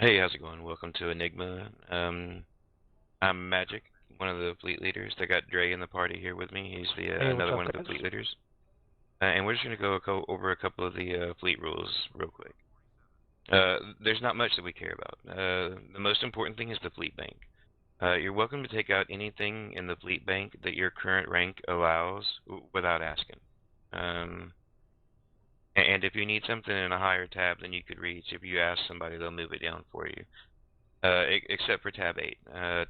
Hey, how's it going? Welcome to Enigma. I'm Magic, one of the fleet leaders. I got Dre in the party here with me. He's the Hey, what's another up, one of the guys? fleet leaders. And we're just going to go over a couple of the fleet rules real quick. There's not much that we care about. The most important thing is the fleet bank. You're welcome to take out anything in the fleet bank that your current rank allows without asking. And if you need something in a higher tab than you could reach, if you ask somebody, they'll move it down for you. Except for tab 8.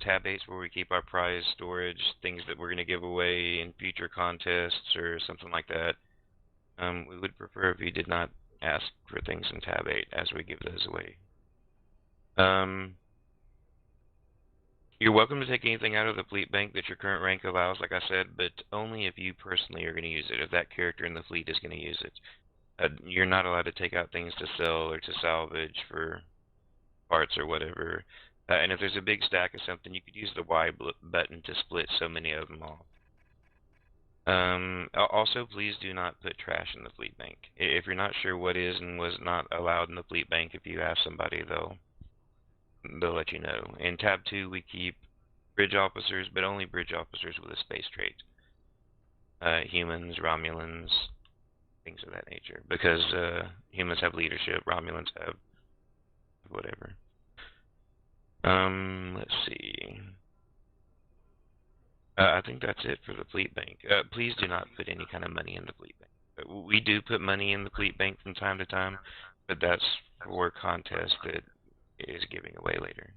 Tab 8 is where we keep our prize storage, things that we're going to give away in future contests or something like that. We would prefer if you did not ask for things in tab 8 as we give those away. You're welcome to take anything out of the fleet bank that your current rank allows, like I said, but only if you personally are going to use it, if that character in the fleet is going to use it. You're not allowed to take out things to sell or to salvage for parts or whatever. And if there's a big stack of something, you could use the Y button to split so many of them off. Also, please do not put trash in the fleet bank. If you're not sure what is and was not allowed in the fleet bank, if you ask somebody, they'll let you know. In tab 2, we keep bridge officers, but only bridge officers with a space trait. Humans, Romulans, things of that nature. Because humans have leadership, Romulans have whatever. Let's see. I think that's it for the fleet bank. Please do not put any kind of money in the fleet bank. We do put money in the fleet bank from time to time, but that's for contests that is giving away later.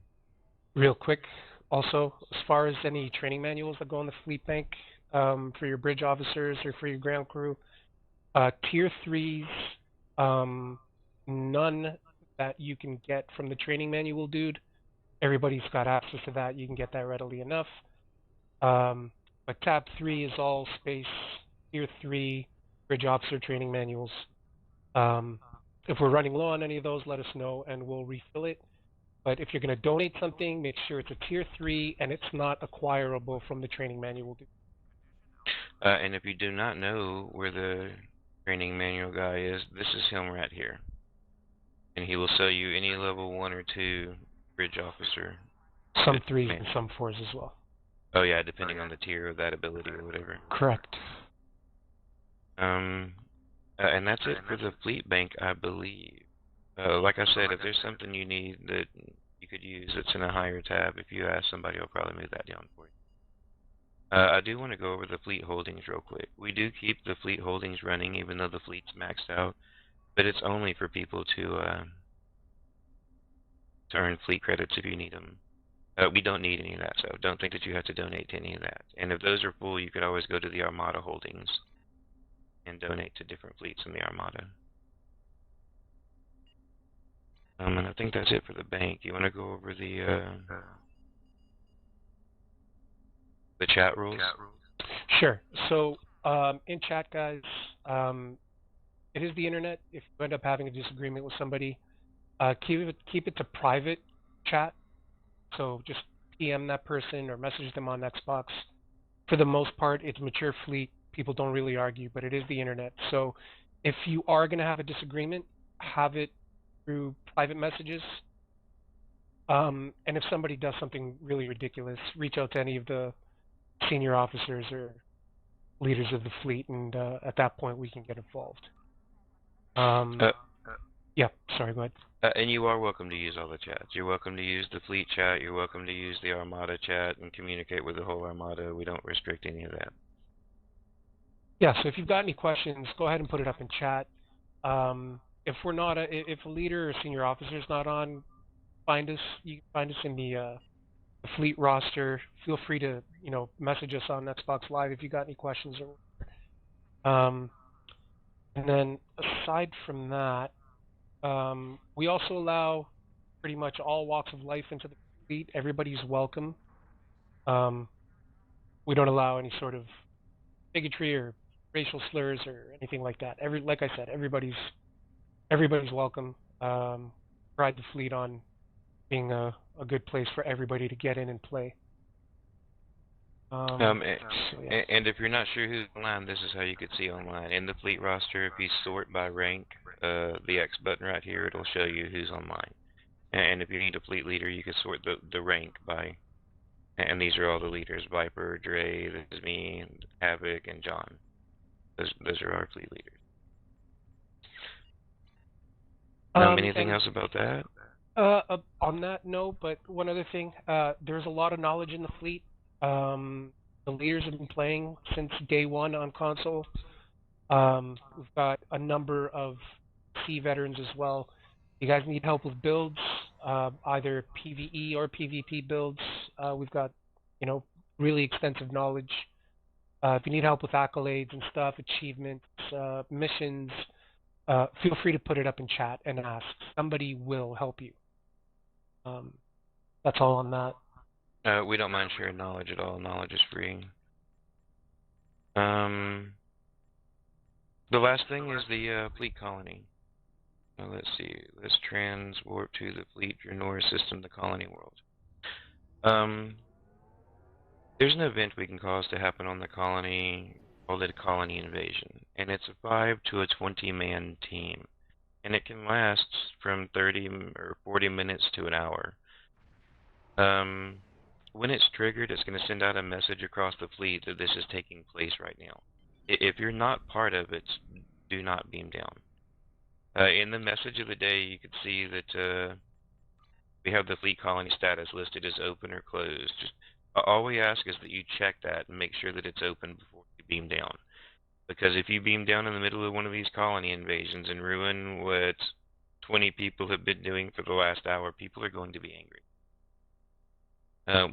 Real quick, also, as far as any training manuals that go in the fleet bank for your bridge officers or for your ground crew, tier 3s, none that you can get from the training manual, dude. Everybody's got access to that. You can get that readily enough. But tab 3 is all space tier 3 bridge officer training manuals. If we're running low on any of those, let us know and we'll refill it. But if you're going to donate something, make sure it's a tier 3 and it's not acquirable from the training manual. And if you do not know where the training manual guy is, this is him right here. And he will sell you any level 1 or 2 bridge officer. Some 3s and some 4s as well. Oh yeah, depending on the tier of that ability or whatever. Correct. And that's it for the fleet bank, I believe. Like I said, if there's something you need that you could use that's in a higher tab, if you ask somebody, I'll probably move that down for you. I do want to go over the fleet holdings real quick. We do keep the fleet holdings running even though the fleet's maxed out, but it's only for people to earn fleet credits if you need them. We don't need any of that, so don't think that you have to donate to any of that. And if those are full, you could always go to the Armada holdings and donate to different fleets in the Armada. And I think that's it for the bank. You want to go over the chat rules? Sure. So in chat, guys, it is the internet. If you end up having a disagreement with somebody, keep it to private chat. So just PM that person or message them on Xbox. For the most part, it's mature fleet. People don't really argue, but it is the internet. So if you are going to have a disagreement, have it through private messages. And if somebody does something really ridiculous, reach out to any of the senior officers or leaders of the fleet, and at that point we can get involved. Yeah, sorry, go ahead. And you are welcome to use all the chats. You're welcome to use the fleet chat. You're welcome to use the Armada chat and communicate with the whole Armada. We don't restrict any of that. Yeah, so if you've got any questions, go ahead and put it up in chat. If we're not, if a leader or senior officer is not on, find us. You can find us in the fleet roster. Feel free to message us on Xbox Live if you got any questions. And then aside from that, we also allow pretty much all walks of life into the fleet. Everybody's welcome. We don't allow any sort of bigotry or racial slurs or anything like that. Like I said, everybody's welcome. Pride the fleet on being a good place for everybody to get in and play. And if you're not sure who's online, this is how you could see online. In the fleet roster, if you sort by rank, the X button right here, it'll show you who's online. And if you need a fleet leader, you can sort the rank by, and these are all the leaders: Viper, Dre, this is me, and Havoc, and John. Those are our fleet leaders. Anything else about that? On that, no, but one other thing, there's a lot of knowledge in the fleet. The leaders have been playing since day one on console. We've got a number of C veterans as well. You guys need help with builds, either PvE or PvP builds. We've got, really extensive knowledge. If you need help with accolades and stuff, achievements, missions, feel free to put it up in chat and ask. Somebody will help you. That's all on that. We don't mind sharing knowledge at all. Knowledge is free. The last thing is the fleet colony. Let's see. Let's transwarp to the fleet Drenor system, the colony world. There's an event we can cause to happen on the colony called a colony invasion, and it's a 5 to a 20-man team, and it can last from 30 or 40 minutes to an hour. When it's triggered, it's going to send out a message across the fleet that this is taking place right now. If you're not part of it, do not beam down. In the message of the day, you can see that we have the fleet colony status listed as open or closed. All we ask is that you check that and make sure that it's open before you beam down. Because if you beam down in the middle of one of these colony invasions and ruin what 20 people have been doing for the last hour, people are going to be angry.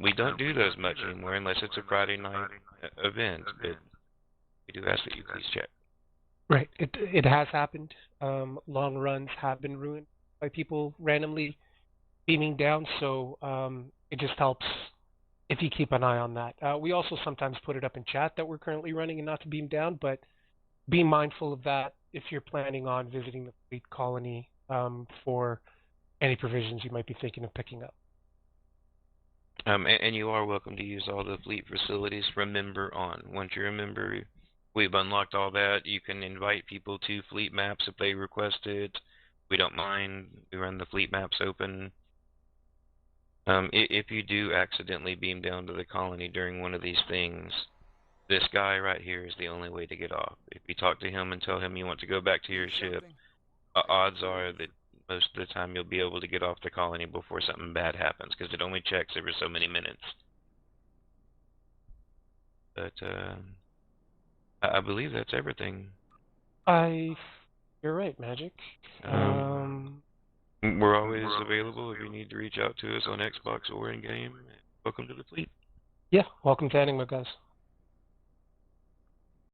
We don't do those much anymore unless it's a Friday night event, but we do ask that you please check. Right. It has happened. Long runs have been ruined by people randomly beaming down, so it just helps if you keep an eye on that. We also sometimes put it up in chat that we're currently running and not to beam down, but be mindful of that if you're planning on visiting the fleet colony for any provisions you might be thinking of picking up. And you are welcome to use all the fleet facilities from member on. Once you're a member, we've unlocked all that. You can invite people to fleet maps if they request it. We don't mind. We run the fleet maps open. If you do accidentally beam down to the colony during one of these things, this guy right here is the only way to get off. If you talk to him and tell him you want to go back to your ship, odds are that most of the time you'll be able to get off the colony before something bad happens, because it only checks every so many minutes. But I believe that's everything. You're right, Magik. We're always available if you need to reach out to us on Xbox or in-game. Welcome to the fleet. Yeah, welcome to Aenigma, guys.